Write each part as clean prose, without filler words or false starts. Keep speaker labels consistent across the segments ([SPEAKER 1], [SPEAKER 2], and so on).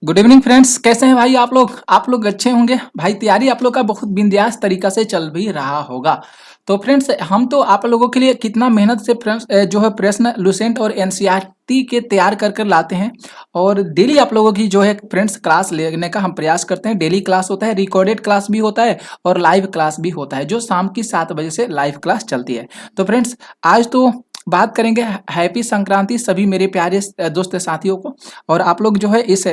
[SPEAKER 1] Good evening friends, कैसे हैं भाई आप लोग अच्छे होंगे भाई। तैयारी आप लोग का बहुत बिंदास तरीका से चल भी रहा होगा। तो फ्रेंड्स, हम तो आप लोगों के लिए कितना मेहनत से फ्रेंड्स जो है प्रश्न लुसेंट और एनसीईआरटी के तैयार कर कर लाते हैं। और डेली आप लोगों की जो है फ्रेंड्स क्लास लेने का हम प्रयास करते हैं। डेली क्लास होता है, रिकॉर्डेड क्लास भी होता है और लाइव क्लास भी होता है, जो शाम की 7 बजे से लाइव क्लास चलती है। तो फ्रेंड्स, आज तो बात करेंगे हैप्पी संक्रांति सभी मेरे प्यारे दोस्त साथियों को। और आप लोग जो है इस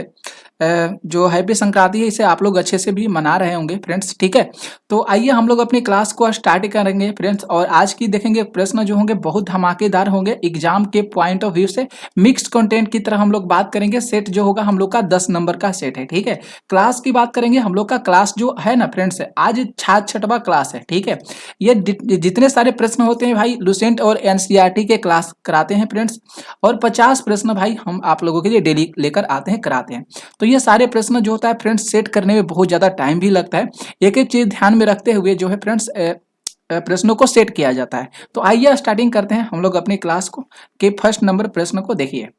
[SPEAKER 1] जो हैप्पी संक्रांति है इसे आप लोग अच्छे से भी मना रहे होंगे फ्रेंड्स, ठीक है। तो आइए हम लोग अपनी क्लास को स्टार्ट करेंगे फ्रेंड्स। और आज की देखेंगे प्रश्न जो होंगे बहुत धमाकेदार होंगे एग्जाम के पॉइंट ऑफ व्यू से। मिक्स कंटेंट की तरह हम लोग बात करेंगे। सेट जो होगा हम लोग का 10 नंबर का सेट है, ठीक है। क्लास की बात करेंगे, हम लोग का क्लास जो है ना फ्रेंड्स, आज छठवां क्लास है, ठीक है। ये जितने सारे प्रश्न होते हैं भाई लुसेंट और एनसीईआरटी के क्लास कराते हैं फ्रेंड्स। और 50 प्रश्न भाई हम आप लोगों के लिए डेली लेकर आते हैं, कराते हैं। तो ये सारे प्रश्न जो होता है फ्रेंड्स सेट करने में बहुत ज़्यादा टाइम भी लगता है। एक एक चीज़ ध्यान में रखते हुए जो है फ्रेंड्स प्रश्नों को सेट किया जाता है। तो आइए स्टार्टिंग करते हैं हम लोग अपनी क्लास को कि फर्स्ट नंबर प्रश्न को देखिए।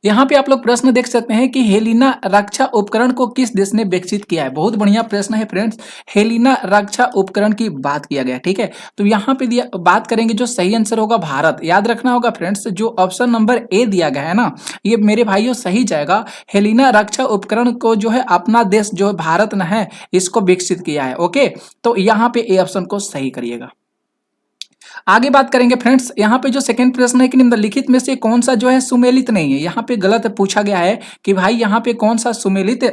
[SPEAKER 1] यहाँ पे आप लोग प्रश्न देख सकते हैं कि हेलिना रक्षा उपकरण को किस देश ने विकसित किया है। बहुत बढ़िया प्रश्न है फ्रेंड्स। हेलिना रक्षा उपकरण की बात किया गया, ठीक है। तो यहाँ पे दिया बात करेंगे, जो सही आंसर होगा भारत। याद रखना होगा फ्रेंड्स, जो ऑप्शन नंबर ए दिया गया है ना, ये मेरे भाइयों सही जाएगा। हेलिना रक्षा उपकरण को जो है अपना देश जो भारत न है इसको विकसित किया है, ओके। तो यहाँ पे ए ऑप्शन को सही करिएगा। आगे बात करेंगे फ्रेंड्स, यहाँ पे जो सेकंड प्रश्न है कि निम्नलिखित में से कौन सा जो है सुमेलित नहीं है। यहाँ पे गलत पूछा गया है कि भाई यहाँ पे कौन सा सुमेलित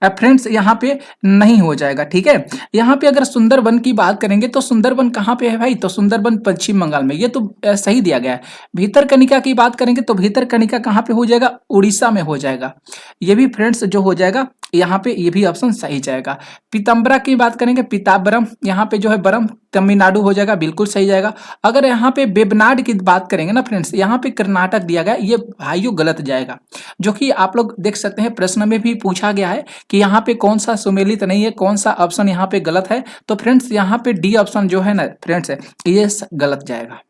[SPEAKER 1] फ्रेंड्स यहाँ पे नहीं हो जाएगा, ठीक है। यहाँ पे अगर सुंदरबन की बात करेंगे तो सुंदरबन कहाँ पे है भाई, तो सुंदरबन पश्चिम बंगाल में, ये तो सही दिया गया है। भीतरकनिका की बात करेंगे तो भीतरकनिका कहाँ पे हो जाएगा, उड़ीसा में हो जाएगा। ये भी फ्रेंड्स जो हो जाएगा यहाँ पे, ये भी ऑप्शन सही जाएगा। पीताम्बरा की बात करेंगे, पीताम्बरम यहाँ पे जो है बरम तमिलनाडु हो जाएगा, बिल्कुल सही जाएगा। अगर यहाँ पे बेबनाड की बात करेंगे ना फ्रेंड्स, यहाँ पे कर्नाटक दिया गया, ये भाइयों गलत जाएगा। जो कि आप लोग देख सकते हैं प्रश्न में भी पूछा गया है कि यहाँ पे कौन सा सुमेलित नहीं है, कौन सा ऑप्शन यहाँ पे गलत है। तो फ्रेंड्स यहाँ पे डी ऑप्शन जो है ना फ्रेंड्स, ये गलत जाएगा।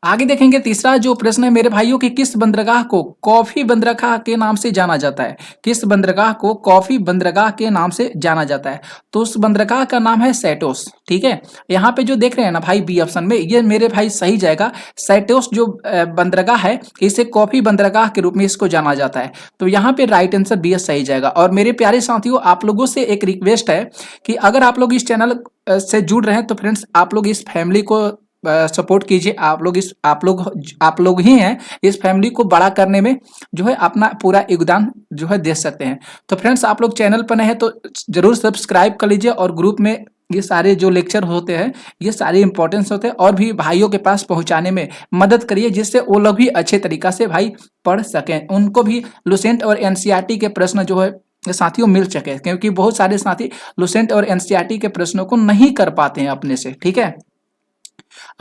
[SPEAKER 1] आगे देखेंगे तीसरा जो प्रश्न है मेरे भाइयों कि किस बंदरगाह को कॉफी बंदरगाह के नाम से जाना जाता है। किस बंदरगाह को कॉफी बंदरगाह के नाम से जाना जाता है, तो उस बंदरगाह का नाम है सैटोस, ठीक है। यहाँ पे जो देख रहे हैं ना भाई बी ऑप्शन में, ये मेरे भाई सही जाएगा। सैटोस जो बंदरगाह है इसे कॉफी बंदरगाह के रूप में इसको जाना जाता है। तो यहाँ पे राइट आंसर बी सही जाएगा। और मेरे प्यारे साथियों, आप लोगों से एक रिक्वेस्ट है कि अगर आप लोग इस चैनल से जुड़ रहे हैं तो फ्रेंड्स आप लोग इस फैमिली को सपोर्ट कीजिए। आप लोग ही हैं इस फैमिली को बड़ा करने में जो है अपना पूरा योगदान जो है दे सकते हैं। तो फ्रेंड्स आप लोग चैनल पर नए हैं तो जरूर सब्सक्राइब कर लीजिए। और ग्रुप में ये सारे जो लेक्चर होते हैं ये सारे इंपॉर्टेंस होते हैं, और भी भाइयों के पास पहुंचाने में मदद करिए, जिससे वो लोग भी अच्छे तरीका से भाई पढ़ सकें, उनको भी लुसेंट और एनसीईआरटी के प्रश्न जो है साथियों मिल सके। क्योंकि बहुत सारे साथी लुसेंट और एनसीईआरटी के प्रश्नों को नहीं कर पाते हैं अपने से, ठीक है।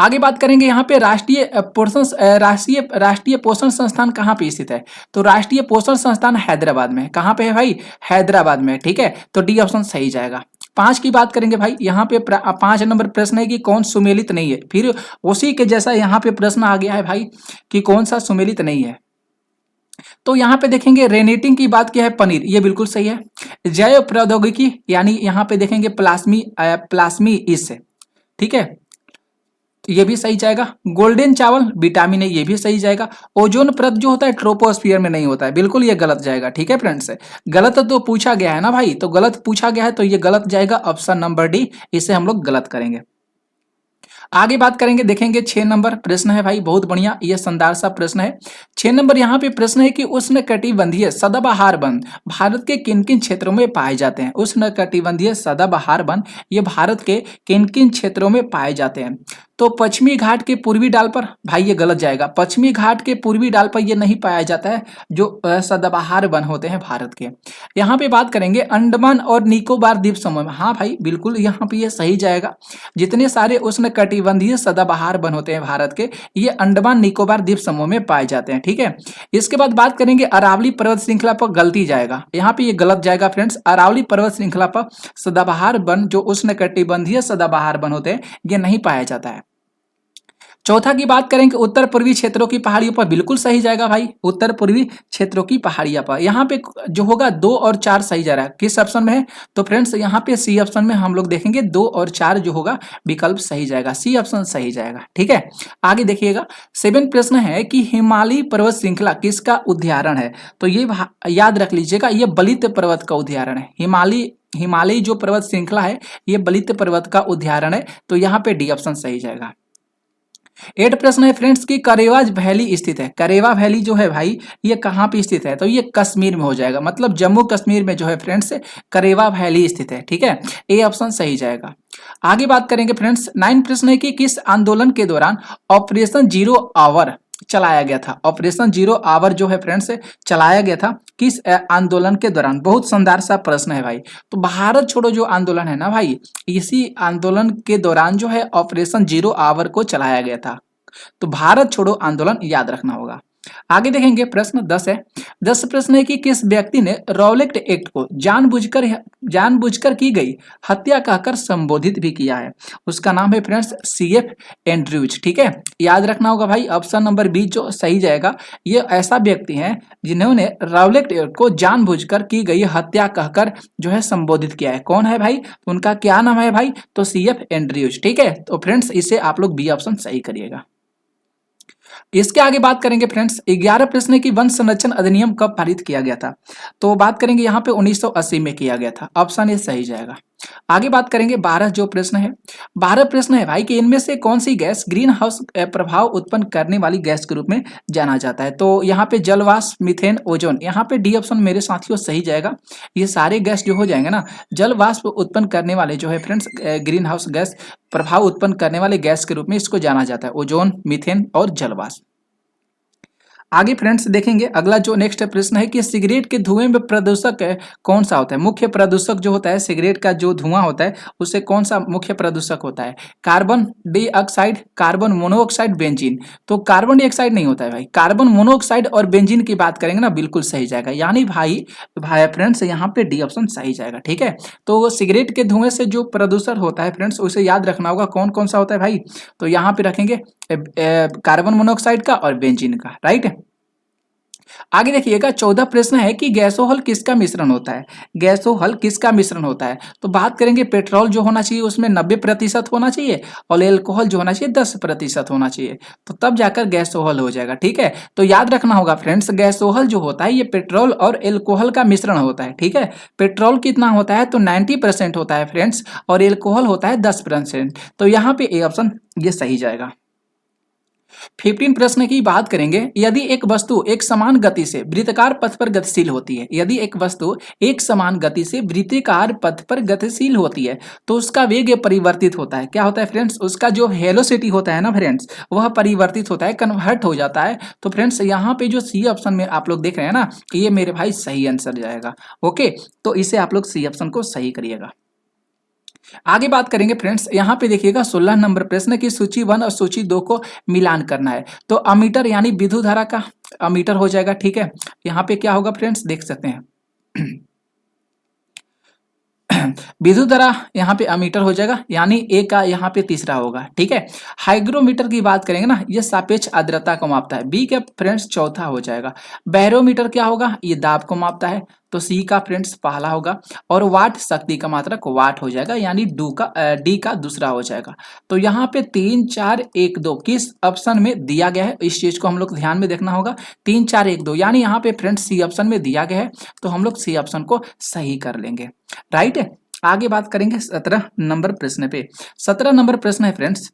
[SPEAKER 1] आगे बात करेंगे यहाँ पे राष्ट्रीय पोषण संस्थान कहाँ पे स्थित है। तो राष्ट्रीय पोषण संस्थान हैदराबाद में है। कहाँ पे है भाई, हैदराबाद में, ठीक है। तो डी ऑप्शन सही जाएगा। 5 की बात करेंगे भाई, यहाँ पे 5 नंबर प्रश्न है कि कौन सुमेलित नहीं है। फिर उसी के जैसा यहाँ पे प्रश्न आ गया है भाई कि कौन सा सुमेलित नहीं है। तो यहाँ पे देखेंगे रेनेटिंग की बात किया है पनीर, ये बिल्कुल सही है। जैव प्रौद्योगिकी यानी यहाँ पे देखेंगे प्लास्मी इससे, ठीक है, ये भी सही जाएगा। गोल्डन चावल विटामिन है, ये भी सही जाएगा। ओजोन परत जो होता है ट्रोपोस्फियर में नहीं होता है, बिल्कुल ये गलत जाएगा, ठीक है फ्रेंड्स। गलत तो पूछा गया है ना भाई, तो गलत पूछा गया है तो ये गलत जाएगा। ऑप्शन नंबर डी, इसे हम लोग गलत करेंगे। आगे बात करेंगे, देखेंगे 6 नंबर प्रश्न है भाई, बहुत बढ़िया, ये शानदार सा प्रश्न है। 6 नंबर यहाँ पे प्रश्न है कि उष्णकटिबंधीय सदाबहार वन भारत के किन किन क्षेत्रों में पाए जाते हैं। उष्णकटिबंधीय सदाबहार वन ये भारत के किन किन क्षेत्रों में पाए जाते हैं। तो पश्चिमी घाट के पूर्वी डाल पर, भाई ये गलत जाएगा। पश्चिमी घाट के पूर्वी डाल पर ये नहीं पाया जाता है जो सदाबहार वन होते हैं भारत के। यहाँ पे बात करेंगे अंडमान और निकोबार द्वीप समूह में, हाँ भाई बिल्कुल यहाँ पे ये सही जाएगा। जितने सारे उष्णकटिबंधीय सदाबहार वन होते हैं भारत के, ये अंडमान निकोबार द्वीप समूह में पाए जाते हैं, ठीक है। इसके बाद बात करेंगे अरावली पर्वत श्रृंखला पर, गलती जाएगा, यहाँ पे ये गलत जाएगा फ्रेंड्स। अरावली पर्वत श्रृंखला पर सदाबहार वन जो उष्णकटिबंधीय सदाबहार वन होते हैं ये नहीं पाया जाता है। चौथा की बात करें कि उत्तर पूर्वी क्षेत्रों की पहाड़ियों पर, बिल्कुल सही जाएगा भाई, उत्तर पूर्वी क्षेत्रों की पहाड़ियां पर। यहाँ पे जो होगा 2 और 4 सही जा रहा है, किस ऑप्शन में है? तो फ्रेंड्स यहाँ पे सी ऑप्शन में हम लोग देखेंगे 2 और 4 जो होगा विकल्प सही जाएगा, सी ऑप्शन सही जाएगा। ठीक है, आगे देखिएगा। 7 प्रश्न है कि हिमालय पर्वत श्रृंखला किसका उदाहरण है? तो ये याद रख लीजिएगा, ये बलित पर्वत का उदाहरण है। हिमालय जो पर्वत श्रृंखला है ये बलित पर्वत का उदाहरण है, तो यहाँ पे डी ऑप्शन सही जाएगा। 8 प्रश्न है फ्रेंड्स की करेवा वैली स्थित है। करेवा वैली जो है भाई ये कहाँ पे स्थित है? तो ये कश्मीर में हो जाएगा, मतलब जम्मू कश्मीर में जो है फ्रेंड्स करेवा वैली स्थित है। ठीक है, ए ऑप्शन सही जाएगा। आगे बात करेंगे फ्रेंड्स। 9 प्रश्न है कि किस आंदोलन के दौरान ऑपरेशन जीरो आवर चलाया गया था? ऑपरेशन जीरो आवर जो है फ्रेंड्स चलाया गया था किस आंदोलन के दौरान? बहुत शानदार सा प्रश्न है भाई। तो भारत छोड़ो जो आंदोलन है ना भाई, इसी आंदोलन के दौरान जो है ऑपरेशन जीरो आवर को चलाया गया था। तो भारत छोड़ो आंदोलन याद रखना होगा। आगे देखेंगे प्रश्न 10 है। 10 प्रश्न है कि किस व्यक्ति ने रॉलेट एक्ट को जानबूझकर की गई हत्या कहकर संबोधित भी किया है? उसका नाम है फ्रेंड्स CF एंड्रयूज। ठीक है, याद रखना होगा भाई, ऑप्शन नंबर बी जो सही जाएगा। ये ऐसा व्यक्ति है जिन्होंने रॉलेट एक्ट को जानबूझकर की गई हत्या कहकर जो है संबोधित किया है। कौन है भाई? उनका क्या नाम है भाई? तो CF एंड्रयूज। ठीक है, तो फ्रेंड्स इसे आप लोग बी ऑप्शन सही करिएगा। इसके आगे बात करेंगे फ्रेंड्स। 11 प्रश्न है कि वन संरक्षण अधिनियम कब पारित किया गया था? तो बात करेंगे यहाँ पे 1980 में किया गया था, ऑप्शन ये सही जाएगा। आगे बात करेंगे 12 जो प्रश्न है। 12 प्रश्न है भाई कि इनमें से कौन सी गैस ग्रीन हाउस प्रभाव उत्पन्न करने वाली गैस के रूप में जाना जाता है? तो यहाँ पे जलवाष्प, मीथेन, ओजोन, यहाँ पे डी ऑप्शन मेरे साथियों सही जाएगा। ये सारे गैस जो हो जाएंगे ना, जलवाष्प उत्पन्न करने वाले जो है फ्रेंड्स ग्रीन हाउस गैस प्रभाव उत्पन्न करने वाले गैस के रूप में इसको जाना जाता है, ओजोन, मीथेन और जलवाष्प। आगे फ्रेंड्स देखेंगे अगला जो नेक्स्ट प्रश्न है कि सिगरेट के धुएं में प्रदूषक कौन सा होता है? मुख्य प्रदूषक जो होता है सिगरेट का जो धुआं होता है उससे कौन सा मुख्य प्रदूषक होता है? Carbon dioxide, carbon monoxide, benzene. तो कार्बन डाइऑक्साइड नहीं होता है भाई, कार्बन मोनोऑक्साइड और बेंजीन की बात करेंगे ना, बिल्कुल सही जाएगा। यानी भाई फ्रेंड्स यहाँ पे डी ऑप्शन सही जाएगा। ठीक है, तो सिगरेट के धुएं से जो प्रदूषण होता है फ्रेंड्स उसे याद रखना होगा, कौन कौन सा होता है भाई? तो यहाँ पे रखेंगे कार्बन मोनोऑक्साइड का और बेंजीन का, राइट। आगे देखिएगा 14 प्रश्न है कि गैसोहल किसका मिश्रण होता है? गैसोहल किसका मिश्रण होता है? तो बात करेंगे पेट्रोल जो होना चाहिए उसमें 90% होना चाहिए और एल्कोहल जो होना चाहिए 10% होना चाहिए, तो तब जाकर गैसोहल हो जाएगा। ठीक है, तो याद रखना होगा फ्रेंड्स, गैसोहल जो होता है ये पेट्रोल और एल्कोहल का मिश्रण होता है। ठीक है, पेट्रोल कितना होता है? तो 90% होता है फ्रेंड्स, और एल्कोहल होता है 10%। तो यहाँ पे ए ऑप्शन ये सही जाएगा। 15 प्रश्न की बात करेंगे। यदि एक वस्तु एक समान गति से वृत्ताकार पथ पर गतिशील होती है, यदि एक वस्तु एक समान गति से वृत्ताकार पथ पर गतिशील होती है तो उसका वेग परिवर्तित होता है। क्या होता है फ्रेंड्स? उसका जो वेलोसिटी होता है ना फ्रेंड्स वह परिवर्तित होता है, कन्वर्ट हो जाता है। तो फ्रेंड्स यहाँ पे जो सी ऑप्शन में आप लोग देख रहे हैं ना, ये मेरे भाई सही आंसर जाएगा। ओके, तो इसे आप लोग सी ऑप्शन को सही करिएगा। आगे बात करेंगे फ्रेंड्स, यहाँ पे देखिएगा 16 नंबर प्रश्न की सूची 1 और सूची 2 को मिलान करना है। तो अमीटर यानी विद्युत धारा का अमीटर हो जाएगा। ठीक है, यहाँ पे क्या होगा फ्रेंड्स देख सकते हैं विद्युत धारा यहाँ पे अमीटर हो जाएगा, यानी ए का यहाँ पे तीसरा होगा। ठीक है, हाइग्रोमीटर की बात करेंगे ना, ये सापेक्ष आर्द्रता को मापता है, बी का फ्रेंड्स चौथा हो जाएगा। बैरोमीटर क्या होगा? ये दाब को मापता है, तो सी का फ्रेंड्स पहला होगा। और वाट शक्ति का मात्रक वाट हो जाएगा, यानी डी का दूसरा हो जाएगा। तो यहाँ पे 3 4 1 2 किस ऑप्शन में दिया गया है, इस चीज को हम लोग ध्यान में देखना होगा। 3 4 1 2 यानी यहाँ पे फ्रेंड्स सी ऑप्शन में दिया गया है, तो हम लोग सी ऑप्शन को सही कर लेंगे, राइट है। आगे बात करेंगे 17 नंबर प्रश्न पे। 17 नंबर प्रश्न है फ्रेंड्स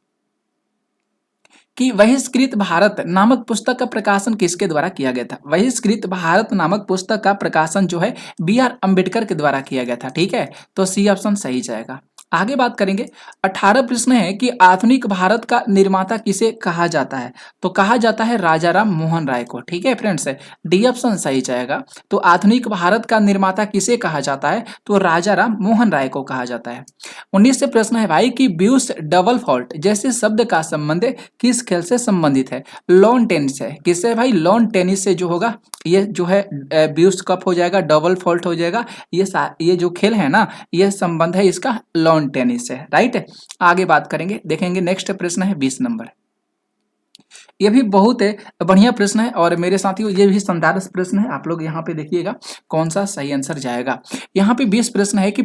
[SPEAKER 1] कि बहिष्कृत भारत नामक पुस्तक का प्रकाशन किसके द्वारा किया गया था? बहिष्कृत भारत नामक पुस्तक का प्रकाशन जो है BR अम्बेडकर के द्वारा किया गया था। ठीक है, तो सी ऑप्शन सही जाएगा। आगे बात करेंगे 18 प्रश्न है कि आधुनिक भारत का निर्माता किसे कहा जाता है? तो कहा जाता है राजा राम मोहन राय को। ठीक है फ्रेंड्स, डी ऑप्शन सही जाएगा। तो आधुनिक भारत का निर्माता किसे कहा जाता है? तो राजा राम मोहन राय को कहा जाता है। 19 से प्रश्न है भाई कि ब्यूस डबल फॉल्ट जैसे शब्द का संबंध किस खेल से संबंधित है? लॉन टेनिस है। किससे भाई? लॉन टेनिस से जो होगा ये जो है ब्यूस कप हो जाएगा, डबल फॉल्ट हो जाएगा। ये जो खेल है ना, ये संबंध है इसका लॉन टेनिस से, राइट। आगे बात करेंगे, देखेंगे नेक्स्ट प्रश्न है 20 नंबर। ये भी बहुत बढ़िया प्रश्न है और मेरे साथियों ये भी शानदार प्रश्न है। आप लोग यहाँ पे देखिएगा कौन सा सही आंसर जाएगा। यहाँ पे 20 प्रश्न है कि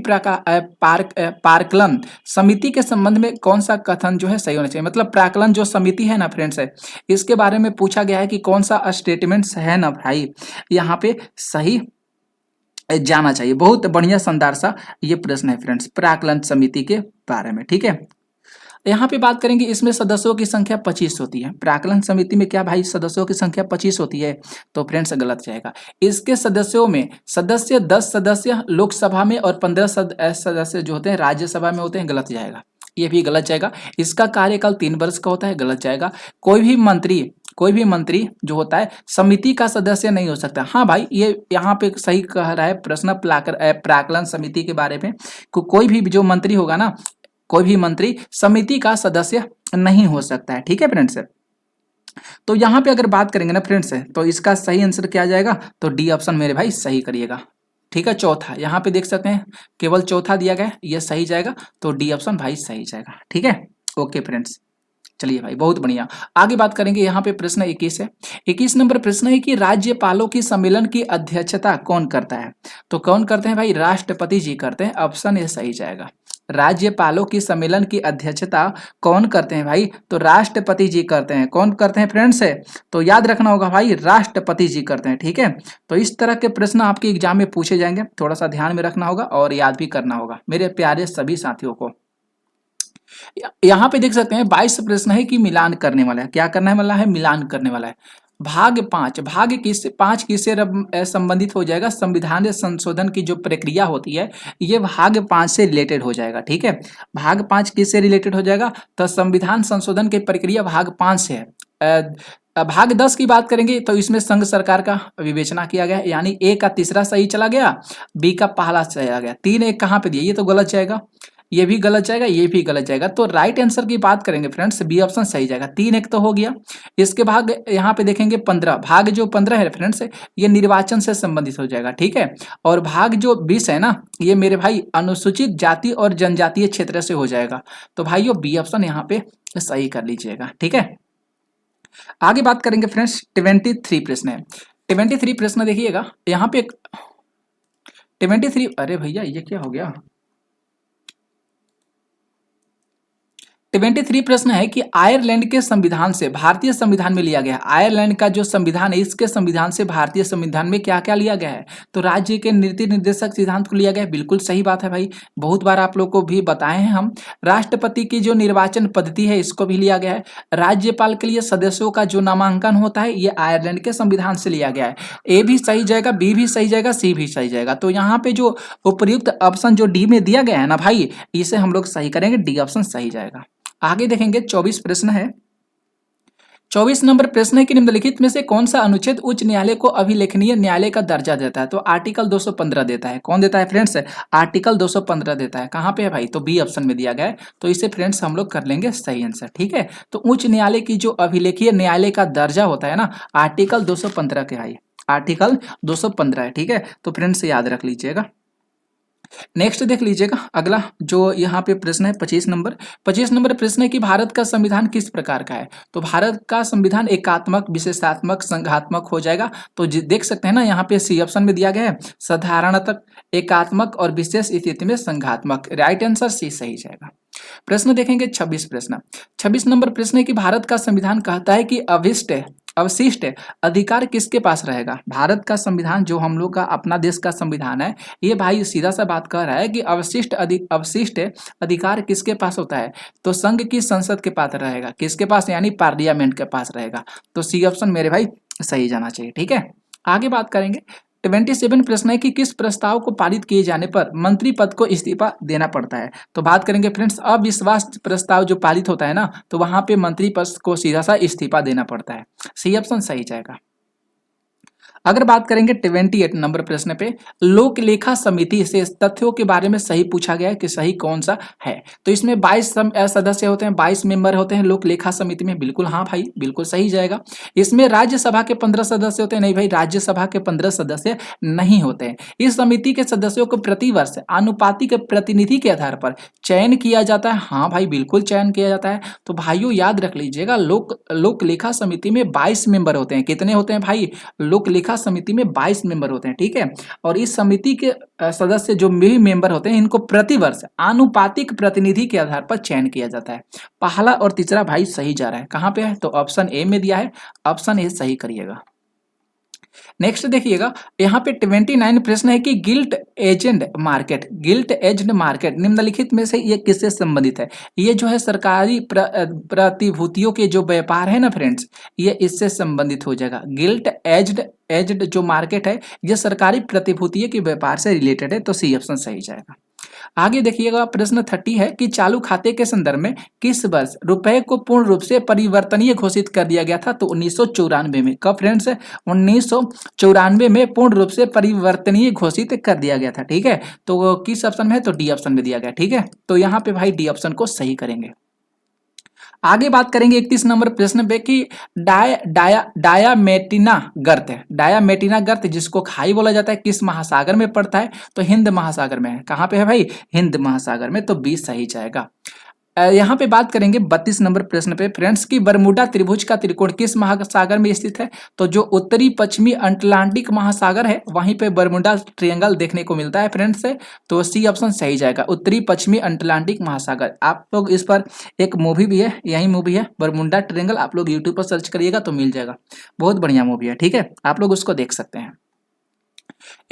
[SPEAKER 1] पार्कलन समिति के संबंध में कौन सा कथन जो है सही होना चाहिए। मतलब प्राकलन जो समिति है ना फ्रेंड्स है, इसके बारे में पूछा गया है कि कौन सा स्टेटमेंट्स है ना भाई यहाँ पे सही जाना चाहिए। बहुत बढ़िया शानदार सा ये प्रश्न है फ्रेंड्स, प्राकलन समिति के बारे में। ठीक है, यहाँ पे बात करेंगे, इसमें सदस्यों की संख्या 25 होती है। प्राकलन समिति में क्या भाई सदस्यों की संख्या 25 होती है? तो फ्रेंड्स गलत जाएगा। इसके सदस्यों में सदस्य 10 सदस्य लोकसभा में और 15 सदस्य जो होते हैं राज्यसभा में होते हैं, गलत जाएगा। ये भी गलत जाएगा। इसका कार्यकाल 3 वर्ष का होता है, गलत जाएगा। कोई भी मंत्री जो होता है समिति का सदस्य नहीं हो सकता। हाँ भाई, ये यहाँ पे सही कह रहा है प्रश्न प्राकलन समिति के बारे में। कोई भी जो मंत्री होगा ना, कोई भी मंत्री समिति का सदस्य नहीं हो सकता है। ठीक है फ्रेंड्स, तो यहाँ पे अगर बात करेंगे ना फ्रेंड्स तो इसका सही आंसर क्या जाएगा? तो डी ऑप्शन मेरे भाई सही करिएगा। ठीक है, चौथा यहाँ पे देख सकते हैं केवल चौथा दिया गया है, ये सही जाएगा। तो डी ऑप्शन भाई सही जाएगा। ठीक है, ओके फ्रेंड्स, चलिए भाई बहुत बढ़िया। आगे बात करेंगे, यहाँ पे प्रश्न 21 है। 21 नंबर प्रश्न है कि राज्यपालों की सम्मेलन की अध्यक्षता कौन करता है? तो कौन करते हैं भाई? राष्ट्रपति जी करते हैं। ऑप्शन ए सही जाएगा। राज्यपालों की सम्मेलन की अध्यक्षता कौन करते हैं भाई? तो राष्ट्रपति जी करते हैं। कौन करते हैं फ्रेंड्स है? तो याद रखना होगा भाई, राष्ट्रपति जी करते हैं। ठीक है, तो इस तरह के प्रश्न आपके एग्जाम में पूछे जाएंगे, थोड़ा सा ध्यान में रखना होगा और याद भी करना होगा मेरे प्यारे सभी साथियों को। यहाँ पे देख सकते हैं 22 प्रश्न है कि मिलान करने वाला है। क्या करने वाला है? मिलान करने वाला है। भाग 5 किससे संबंधित हो जाएगा? संविधान संशोधन की जो प्रक्रिया होती है ये भाग 5 से रिलेटेड हो जाएगा। ठीक है, भाग 5 किससे रिलेटेड हो जाएगा? तो संविधान संशोधन की प्रक्रिया भाग 5 से है। भाग 10 की बात करेंगे तो इसमें संघ सरकार का विवेचना किया गया, यानी ए का तीसरा सही चला गया, बी का पहला चला गया। 3 1 कहाँ पे दिया? ये तो गलत जाएगा, ये भी गलत जाएगा, ये भी गलत जाएगा। तो राइट आंसर की बात करेंगे फ्रेंड्स, बी ऑप्शन सही जाएगा। 3 1 तो हो गया। इसके भाग यहाँ पे देखेंगे 15, भाग जो 15 है फ्रेंड्स ये निर्वाचन से संबंधित हो जाएगा। ठीक है, और भाग जो 20 है ना, ये मेरे भाई अनुसूचित जाति और जनजातीय क्षेत्र से हो जाएगा। तो भाइयों बी ऑप्शन यहाँ पे सही कर लीजिएगा। ठीक है, आगे बात करेंगे फ्रेंड्स, 23 प्रश्न है। 23 प्रश्न देखिएगा यहाँ पे 23, अरे भैया ये क्या हो गया? 23 प्रश्न है कि आयरलैंड के संविधान से भारतीय संविधान में लिया गया है। आयरलैंड का जो संविधान है इसके संविधान से भारतीय संविधान में क्या क्या लिया गया है? तो राज्य के नीति निर्देशक सिद्धांत को लिया गया है। बिल्कुल सही बात है भाई, बहुत बार आप लोग को भी बताए हैं हम। राष्ट्रपति की जो निर्वाचन पद्धति है इसको भी लिया गया है। राज्यपाल के लिए सदस्यों का जो नामांकन होता है ये आयरलैंड के संविधान से लिया गया है। ए भी सही जाएगा, बी भी सही जाएगा, सी भी सही जाएगा। तो यहाँ पे जो उपयुक्त ऑप्शन जो डी में दिया गया है ना भाई, इसे हम लोग सही करेंगे, डी ऑप्शन सही जाएगा। आगे देखेंगे 24 प्रश्न है। 24 नंबर प्रश्न है कि निम्नलिखित में से कौन सा अनुच्छेद उच्च न्यायालय को अभिलेखनीय न्यायालय का दर्जा देता है? तो आर्टिकल 215 देता है। कौन देता है फ्रेंड्स? आर्टिकल 215 देता है। कहाँ पे है भाई? तो बी ऑप्शन में दिया गया है। तो इसे फ्रेंड्स हम लोग कर लेंगे सही आंसर। ठीक है, तो उच्च न्यायालय की जो अभिलेखीय न्यायालय का दर्जा होता है ना, आर्टिकल 215 के है, आर्टिकल 215 है। ठीक है, तो फ्रेंड्स याद रख लीजिएगा। नेक्स्ट देख लीजिएगा अगला जो यहाँ पे प्रश्न है 25 नंबर प्रश्न है कि भारत का संविधान किस प्रकार का है? तो भारत का संविधान एकात्मक, विशेषात्मक, संघात्मक हो जाएगा। तो देख सकते हैं ना यहाँ पे सी ऑप्शन में दिया गया है, साधारणतः, एकात्मक और विशेष स्थिति में संघात्मक। राइट आंसर सी सही जाएगा। प्रश्न देखेंगे 26 नंबर प्रश्न है कि भारत का संविधान कहता है कि अवशिष्ट अधिकार किसके पास रहेगा? भारत का संविधान जो हम लोग का अपना देश का संविधान है, ये भाई सीधा सा बात कर रहा है कि अवशिष्ट अधिकार किसके पास होता है? तो संघ की संसद के पास रहेगा। किसके पास? यानी पार्लियामेंट के पास रहेगा। तो सी ऑप्शन मेरे भाई सही जाना चाहिए। ठीक है, आगे बात करेंगे 27 प्रश्न है कि किस प्रस्ताव को पारित किए जाने पर मंत्री पद को इस्तीफा देना पड़ता है? तो बात करेंगे फ्रेंड्स अविश्वास प्रस्ताव जो पारित होता है ना, तो वहां पे मंत्री पद को सीधा सा इस्तीफा देना पड़ता है। सी ऑप्शन सही जाएगा। अगर बात करेंगे 28 नंबर प्रश्न पे, लोक लेखा समिति से इस तथ्यों के बारे में सही पूछा गया है कि सही कौन सा है। तो इसमें 22 सदस्य होते हैं, 22 मेंबर होते हैं लोक लेखा समिति में। बिल्कुल हाँ भाई, बिल्कुल सही जाएगा। इसमें राज्यसभा के 15 सदस्य होते हैं। नहीं भाई, राज्यसभा के 15 सदस्य नहीं होते हैं। इस समिति के सदस्यों को प्रतिवर्ष आनुपातिक प्रतिनिधि के आधार पर चयन किया जाता है। हाँ भाई, बिल्कुल चयन किया जाता है। तो भाइयों याद रख लीजिएगा, लोक लेखा समिति में 22 मेंबर होते हैं। कितने होते हैं भाई? लोक लेखा समिति में 22 मेंबर होते हैं, ठीक है। और इस समिति के सदस्य जो भी मेंबर होते हैं, इनको प्रतिवर्ष आनुपातिक प्रतिनिधि के आधार पर चयन किया जाता है। पहला और तीसरा भाई सही जा रहा है। कहां पे है? तो ऑप्शन ए में दिया है, ऑप्शन ए सही करिएगा। नेक्स्ट देखिएगा, यहाँ पे 29 प्रश्न है कि गिल्ट एजेंट मार्केट निम्नलिखित में से ये किससे संबंधित है? ये जो है सरकारी प्रतिभूतियों के जो व्यापार है ना फ्रेंड्स, ये इससे संबंधित हो जाएगा। गिल्ट एजेंट जो मार्केट है, ये सरकारी प्रतिभूतियों के व्यापार से रिलेटेड है। तो सी ऑप्शन सही जाएगा। आगे देखिएगा, प्रश्न 30 है कि चालू खाते के संदर्भ में किस वर्ष रुपए को पूर्ण रूप से परिवर्तनीय घोषित कर दिया गया था? तो 1994 में। कब फ्रेंड्स? 1994 में पूर्ण रूप से परिवर्तनीय घोषित कर दिया गया था, ठीक है। तो किस ऑप्शन में है? तो डी ऑप्शन में दिया गया, ठीक है। तो यहाँ पे भाई डी ऑप्शन को सही करेंगे। आगे बात करेंगे 31 नंबर प्रश्न पे कि डायामेटिना गर्त है। डायामेटिना गर्त जिसको खाई बोला जाता है, किस महासागर में पड़ता है? तो हिंद महासागर में है। कहाँ पे है भाई? हिंद महासागर में। तो 20 सही जाएगा। यहाँ पे बात करेंगे 32 नंबर प्रश्न पे फ्रेंड्स की बरमूडा त्रिभुज का त्रिकोण किस महासागर में स्थित है? तो जो उत्तरी पश्चिमी अटलांटिक महासागर है, वहीं पे बरमूडा ट्रायंगल देखने को मिलता है फ्रेंड्स से। तो सी ऑप्शन सही जाएगा, उत्तरी पश्चिमी अटलांटिक महासागर। आप लोग इस पर एक मूवी भी है, यही मूवी है बरमूडा ट्रायंगल। आप लोग यूट्यूब पर सर्च करिएगा तो मिल जाएगा। बहुत बढ़िया मूवी है, ठीक है, आप लोग उसको देख सकते हैं।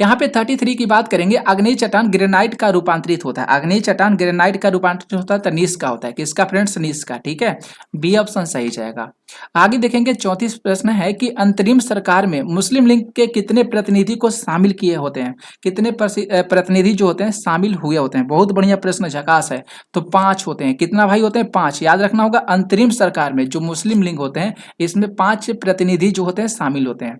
[SPEAKER 1] यहाँ पे 33 की बात करेंगे, आग्नेय चट्टान ग्रेनाइट का रूपांतरित होता है। आग्नेय चट्टान ग्रेनाइट का रूपांतरित होता है तो नीस का होता है। किसका फ्रेंड्स? नीस का, ठीक है। बी ऑप्शन सही जाएगा। आगे देखेंगे 34 प्रश्न है कि अंतरिम सरकार में मुस्लिम लीग के कितने प्रतिनिधि को शामिल किए होते हैं? कितने प्रतिनिधि जो होते हैं शामिल हुए होते हैं? बहुत बढ़िया प्रश्न, झकास है। तो 5 होते हैं। कितना भाई होते हैं? 5। याद रखना होगा, अंतरिम सरकार में जो मुस्लिम लीग होते हैं, इसमें 5 प्रतिनिधि जो होते हैं शामिल होते हैं।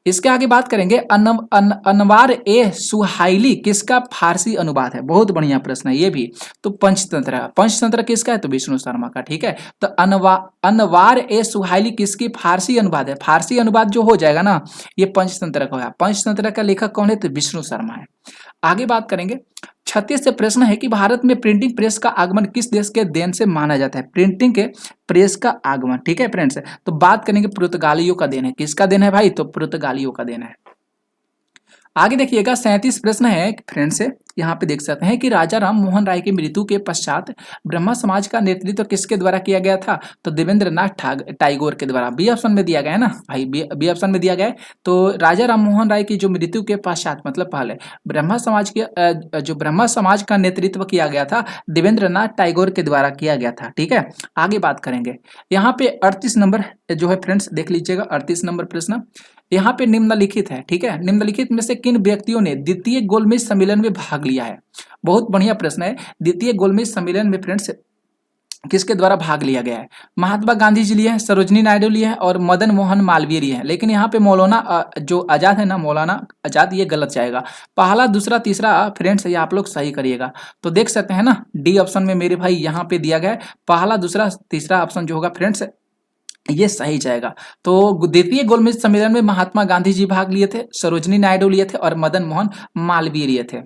[SPEAKER 1] इसके आगे बात करेंगे, अनवार ए सुहाइली किसका फारसी अनुवाद है? बहुत बढ़िया प्रश्न है ये भी। तो पंचतंत्र। पंचतंत्र किसका है? तो विष्णु शर्मा का, ठीक है। तो अनवार ए सुहाइली किसकी फारसी अनुवाद है? फारसी अनुवाद जो हो जाएगा ना, ये पंचतंत्र का है। पंचतंत्र का लेखक कौन है? तो विष्णु शर्मा है। आगे बात करेंगे 36 से प्रश्न है कि भारत में प्रिंटिंग प्रेस का आगमन किस देश के देन से माना जाता है? प्रिंटिंग के प्रेस का आगमन, ठीक है फ्रेंड्स। तो बात करेंगे पुर्तगालियों का देन है। किसका देन है भाई? तो पुर्तगालियों का देन है। आगे देखिएगा 37 प्रश्न है फ्रेंड्स, यहाँ पे देख सकते हैं कि राजा राम मोहन राय की मृत्यु के पश्चात ब्रह्मा समाज का नेतृत्व किसके द्वारा किया गया था? तो देवेंद्रनाथ टैगोर के द्वारा। बी ऑप्शन में दिया गया है ना भाई, बी ऑप्शन में दिया गया है। तो राजा राम मोहन राय की जो मृत्यु के पश्चात, मतलब पहले ब्रह्मा समाज के जो ब्रह्मा समाज का नेतृत्व किया गया था, देवेंद्रनाथ टैगोर के द्वारा किया गया था, ठीक है। आगे बात करेंगे, यहाँ पे 38 नंबर जो है फ्रेंड्स देख लीजिएगा, 38 नंबर प्रश्न यहाँ पे निम्नलिखित है, ठीक है। निम्नलिखित में से किन व्यक्तियों ने द्वितीय गोलमेज सम्मेलन में भाग लिया है? बहुत बढ़िया प्रश्न है। द्वितीय गोलमेज सम्मेलन में फ्रेंड्स किसके द्वारा भाग लिया गया है? महात्मा गांधी जी लिए हैं, सरोजनी नायडू लिए हैं और मदन मोहन मालवीय लिए हैं। लेकिन यहाँ पे मौलाना जो आजाद है ना, मौलाना आजाद, ये गलत जाएगा। पहला, दूसरा, तीसरा फ्रेंड्स ये आप लोग सही करिएगा। तो देख सकते हैं ना, डी ऑप्शन में मेरे भाई यहाँ पे दिया गया है। पहला, दूसरा, तीसरा ऑप्शन जो होगा फ्रेंड्स ये सही जाएगा। तो द्वितीय गोलमेज सम्मेलन में महात्मा गांधी जी भाग लिए थे, सरोजनी नायडू लिए थे और मदन मोहन मालवीय लिए थे।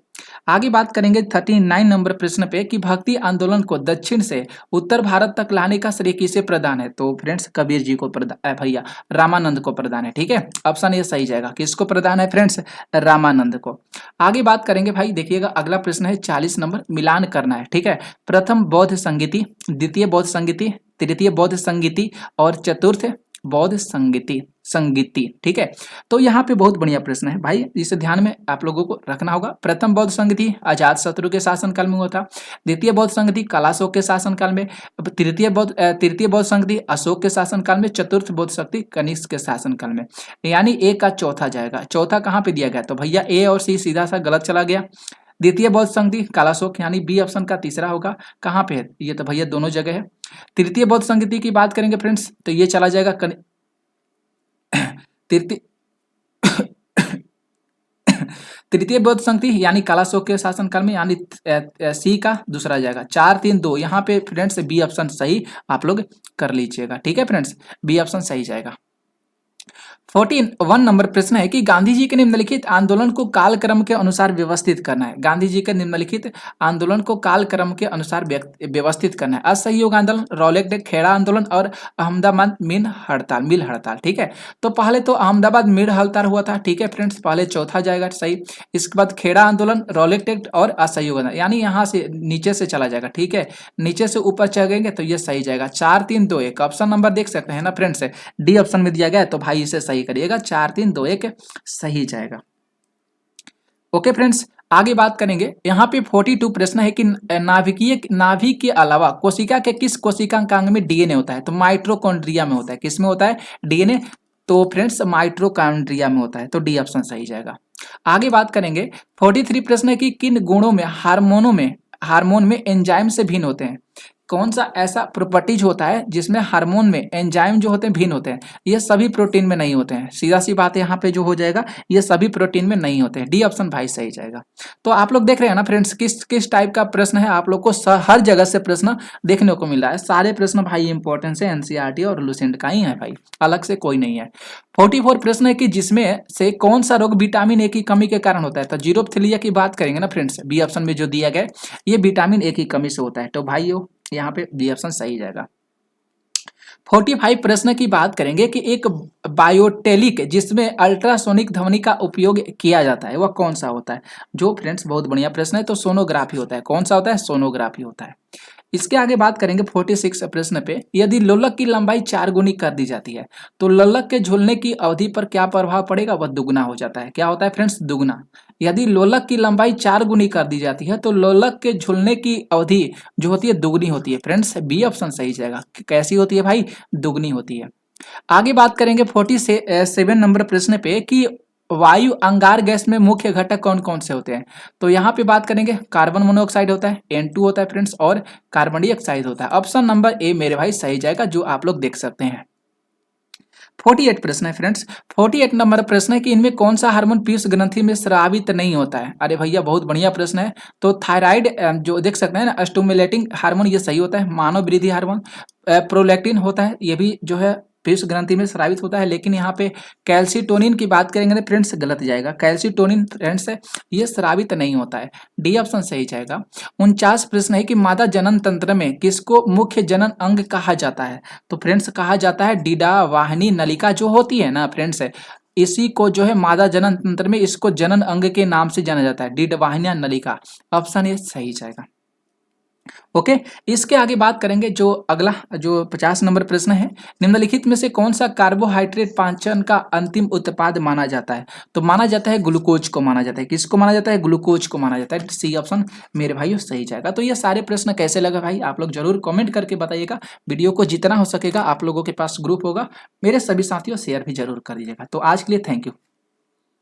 [SPEAKER 1] आगे बात करेंगे 39 नंबर प्रश्न पे कि भक्ति आंदोलन को दक्षिण से उत्तर भारत तक लाने का श्रेय किसे प्रदान है? तो फ्रेंड्स कबीर जी को प्रदान, भैया रामानंद को प्रदान है, ठीक है। ऑप्शन ये सही जाएगा। किसको प्रदान है फ्रेंड्स? रामानंद को। आगे बात करेंगे भाई, देखिएगा अगला प्रश्न है 40 नंबर, मिलान करना है, ठीक है। प्रथम बौद्ध संगीति, द्वितीय बौद्ध संगीति, तृतीय बौद्ध संगीति और चतुर्थ बौद्ध संगीति, ठीक है। तो यहाँ पे बहुत बढ़िया प्रश्न है भाई, इसे ध्यान में आप लोगों को रखना होगा। प्रथम बौद्ध संगीति अजात शत्रु के शासनकाल में हुआ था। द्वितीय बौद्ध संगीति कलाशोक के शासनकाल में। तृतीय बौद्ध संगीति अशोक के शासनकाल में। चतुर्थ बौद्ध संगीति कनिष्क के शासनकाल में। यानी ए का चौथा जाएगा। चौथा कहाँ पे दिया गया? तो भैया ए और सी सीधा सा गलत चला गया। द्वितीय बौद्ध संगीति कालाशोक, यानी बी ऑप्शन का तीसरा होगा। कहाँ पे है? ये तो भैया दोनों जगह है। तृतीय बौद्ध संगीति की बात करेंगे फ्रेंड्स, तो ये चला जाएगा तृतीय तृतीय बौद्ध संधि यानी कालाशोक के शासनकाल में, यानी सी का दूसरा जाएगा। 4 3 2 यहाँ पे फ्रेंड्स बी ऑप्शन सही आप लोग कर लीजिएगा। ठीक है फ्रेंड्स, बी ऑप्शन सही जाएगा। 41 नंबर प्रश्न है कि गांधी जी के निम्नलिखित आंदोलन को कालक्रम के अनुसार व्यवस्थित करना है। गांधी जी के निम्नलिखित आंदोलन को कालक्रम के अनुसार व्यवस्थित करना है। असहयोग आंदोलन, रौलक डे, खेड़ा आंदोलन और अहमदाबाद मिल हड़ताल। ठीक है, तो पहले तो अहमदाबाद मिल हड़ताल हुआ था। ठीक है फ्रेंड्स, पहले चौथा जाएगा सही। इसके बाद खेड़ा आंदोलन, रौलक डे और असहयोग आंदोलन, यानी यहाँ से नीचे से चला जाएगा। ठीक है, नीचे से ऊपर चलेंगे तो ये सही जाएगा। 4 3 2 1 ऑप्शन नंबर देख सकते हैं ना फ्रेंड्स, डी ऑप्शन में दिया गया है, तो भाई इसे सही करिएगा। 4 3 2 1 सही जाएगा। ओके फ्रेंड्स, आगे बात करेंगे। यहाँ पे 42 प्रश्न है कि नाभिक के अलावा कोशिका के किस कोशिकांग में डीएनए होता है? तो माइटोकॉन्ड्रिया में होता है। किस में होता है डीएनए? तो फ्रेंड्स माइटोकॉन्ड्रिया में होता है, तो डी ऑप्शन सही जाएगा। आगे बात करेंगे। 43 प्रश्न है कि किन गुणों में हार्मोन में एंजाइम से भिन्न होते हैं? कौन सा ऐसा प्रॉपर्टीज होता है जिसमें हार्मोन में एंजाइम जो होते हैं भिन्न होते हैं? ये सभी प्रोटीन में नहीं होते हैं। सीधा सी बात है, यहाँ पे जो हो जाएगा ये सभी प्रोटीन में नहीं होते हैं। डी ऑप्शन भाई सही जाएगा। तो आप लोग देख रहे हैं ना फ्रेंड्स, किस किस टाइप का प्रश्न है। आप लोग को हर जगह से प्रश्न देखने को मिल रहा है। सारे प्रश्न भाई इंपॉर्टेंट है, एनसीईआरटी और लुसेंट का ही है भाई, अलग से कोई नहीं है। 44 प्रश्न है कि जिसमें से कौन सा रोग विटामिन ए की कमी के कारण होता है? तो जीरोफ्थिलिया की बात करेंगे ना फ्रेंड्स, बी ऑप्शन में जो दिया गया ये विटामिन ए की कमी से होता है, तो भाइयों यहाँ पे बी ऑप्शन सही जाएगा। 45 प्रश्न की बात करेंगे कि एक बायोटेलिक जिसमें अल्ट्रासोनिक ध्वनि का उपयोग किया जाता है वह कौन सा होता है? जो फ्रेंड्स बहुत बढ़िया प्रश्न है, तो सोनोग्राफी होता है। कौन सा होता है? सोनोग्राफी होता है। इसके आगे बात करेंगे 46 प्रश्न पे, यदि लोलक की लंबाई 4 गुनी कर दी जाती है तो लोलक के झूलने की अवधि पर क्या प्रभाव पड़ेगा? वह दुगना हो जाता है। क्या होता है फ्रेंड्स? दुगना। यदि लोलक की लंबाई 4 गुनी कर दी जाती है तो लोलक के झूलने की अवधि जो होती है दुगनी होती है। फ्रेंड्स बी ऑप्शन सही जाएगा। कैसी होती है भाई? दुगनी होती है। आगे बात करेंगे 47 नंबर प्रश्न पे कि वायु अंगार गैस में मुख्य घटक कौन कौन से होते हैं? तो यहाँ पे बात करेंगे कार्बन मोनोऑक्साइड होता है, N2 होता है फ्रेंड्स, और कार्बन डाइऑक्साइड होता है। ऑप्शन नंबर ए मेरे भाई सही जाएगा, जो आप लोग देख सकते हैं। 48 प्रश्न है फ्रेंड्स। 48 नंबर प्रश्न है कि इनमें कौन सा हार्मोन पीयूष ग्रंथि में स्रावित नहीं होता है? अरे भैया बहुत बढ़िया प्रश्न है। तो थायराइड जो देख सकते हैं ना, स्टिमुलेटिंग हार्मोन, ये सही होता है। मानव वृद्धि हार्मोन प्रोलैक्टिन होता है, ये भी जो है पीयूष ग्रंथि में स्रावित होता है। लेकिन यहाँ पे कैल्सिटोनिन की बात करेंगे ना फ्रेंड्स, गलत जाएगा। कैल्सिटोनिन फ्रेंड्स ये स्रावित नहीं होता है, डी ऑप्शन सही जाएगा। 49 प्रश्न है कि मादा जनन तंत्र में किसको मुख्य जनन अंग कहा जाता है? तो फ्रेंड्स कहा जाता है डीडा वाहिनी नलिका जो होती है ना फ्रेंड्स, इसी को जो है मादा जनन तंत्र में इसको जनन अंग के नाम से जाना जाता है, डीडा वाहिनी नलिका। ऑप्शन ये सही जाएगा। ओके, इसके आगे बात करेंगे जो अगला जो 50 नंबर प्रश्न है, निम्नलिखित में से कौन सा कार्बोहाइड्रेट पाचन का अंतिम उत्पाद माना जाता है? तो माना जाता है ग्लूकोज को माना जाता है। किसको माना जाता है? ग्लूकोज को माना जाता है। सी ऑप्शन मेरे भाइयों सही जाएगा। तो ये सारे प्रश्न कैसे लगे भाई आप लोग जरूर कमेंट करके बताइएगा। वीडियो को जितना हो सकेगा आप लोगों के पास ग्रुप होगा, मेरे सभी साथियों शेयर भी जरूर कर दीजिएगा। तो आज के लिए थैंक यू।